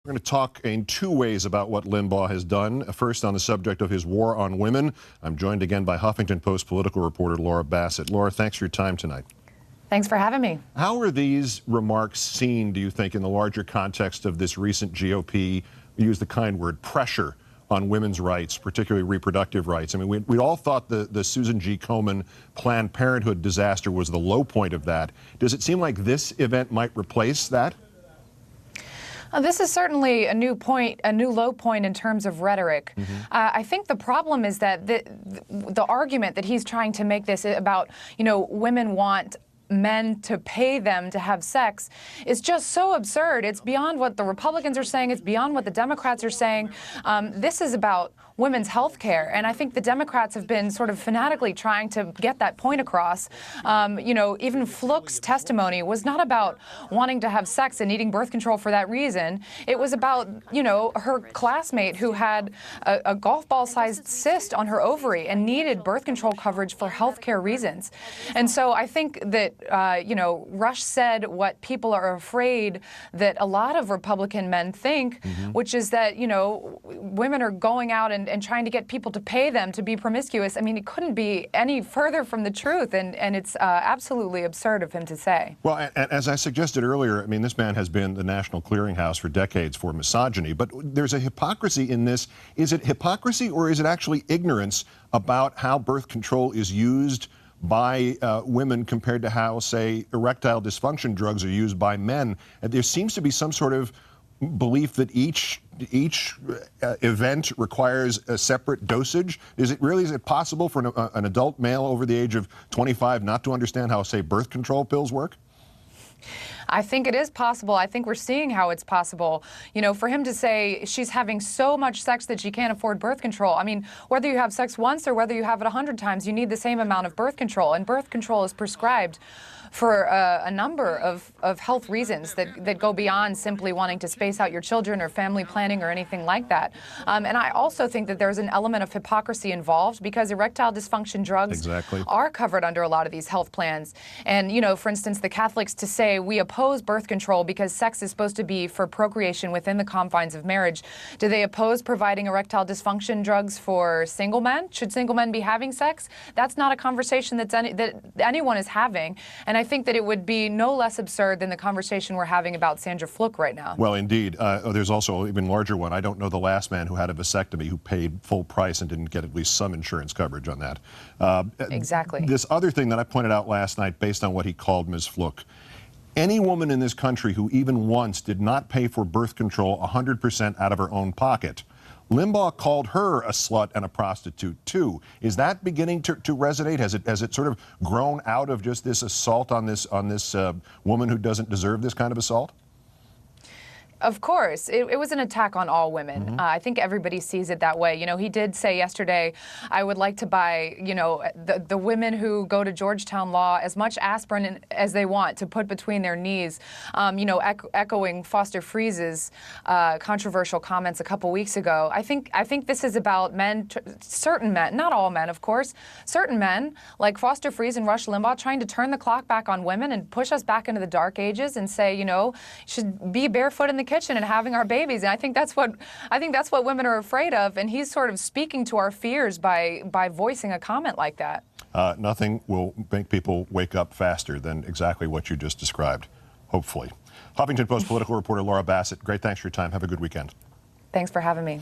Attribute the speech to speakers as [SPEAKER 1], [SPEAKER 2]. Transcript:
[SPEAKER 1] We're going to talk in two ways about what Limbaugh has done. First, on the subject of his war on women. I'm joined again by Huffington Post political reporter Laura Bassett. Laura, thanks for your time tonight.
[SPEAKER 2] Thanks for having me.
[SPEAKER 1] How are these remarks seen, do you think, in the larger context of this recent GOP, use the kind word, pressure on women's rights, particularly reproductive rights? I mean, we all thought the Susan G. Komen Planned Parenthood disaster was the low point of that. Does it seem like this event might replace that?
[SPEAKER 2] This is certainly a new low point in terms of rhetoric. I think the problem is that the argument that he's trying to make this about, women want men to pay them to have sex is just so absurd. It's beyond what the Republicans are saying. It's beyond what the Democrats are saying. This is about women's health care, and I think the Democrats have been sort of fanatically trying to get that point across. Even Fluke's testimony was not about wanting to have sex and needing birth control for that reason. It was about, her classmate who had a golf ball-sized cyst on her ovary and needed birth control coverage for health care reasons. And so I think that, Rush said what people are afraid that a lot of Republican men think, which is that, women are going out and trying to get people to pay them to be promiscuous. I mean, it couldn't be any further from the truth, and it's absolutely absurd of him to say.
[SPEAKER 1] Well, and as I suggested earlier, I mean, this man has been the national clearinghouse for decades for misogyny, but there's a hypocrisy in this. Is it hypocrisy, or is it actually ignorance about how birth control is used by women compared to how, say, erectile dysfunction drugs are used by men? There seems to be some sort of belief that each event requires a separate dosage. Is it possible for an adult male over the age of 25 not to understand how, say, birth control pills work?
[SPEAKER 2] I think it is possible. I think we're seeing how it's possible. For him to say she's having so much sex that she can't afford birth control. I mean, whether you have sex once or whether you have it 100 times, you need the same amount of birth control. And birth control is prescribed for a number of health reasons that go beyond simply wanting to space out your children or family planning or anything like that. And I also think that there's an element of hypocrisy involved because erectile dysfunction drugs are covered under a lot of these health plans. And, for instance, the Catholics to say we oppose birth control because sex is supposed to be for procreation within the confines of marriage. Do they oppose providing erectile dysfunction drugs for single men? Should single men be having sex? That's not a conversation that anyone is having. And I think that it would be no less absurd than the conversation we're having about Sandra Fluke right now.
[SPEAKER 1] Well, indeed. There's also an even larger one. I don't know the last man who had a vasectomy who paid full price and didn't get at least some insurance coverage on that.
[SPEAKER 2] Exactly.
[SPEAKER 1] This other thing that I pointed out last night based on what he called Ms. Fluke. Any woman in this country who even once did not pay for birth control 100% out of her own pocket, Limbaugh called her a slut and a prostitute, too. Is that beginning to resonate? Has it sort of grown out of just this assault on this woman who doesn't deserve this kind of assault?
[SPEAKER 2] Of course. It was an attack on all women. I think everybody sees it that way. He did say yesterday, I would like to buy, the women who go to Georgetown Law as much aspirin as they want to put between their knees, echoing Foster Friese's controversial comments a couple weeks ago. I think this is about men, certain men, not all men, of course, certain men like Foster Friese and Rush Limbaugh trying to turn the clock back on women and push us back into the dark ages and say, should be barefoot in the kitchen and having our babies. And I think that's what women are afraid of, and he's sort of speaking to our fears by voicing a comment like that.
[SPEAKER 1] Nothing will make people wake up faster than exactly what you just described, hopefully. Huffington Post political reporter Laura Bassett, great thanks for your time. Have a good weekend.
[SPEAKER 2] Thanks for having me.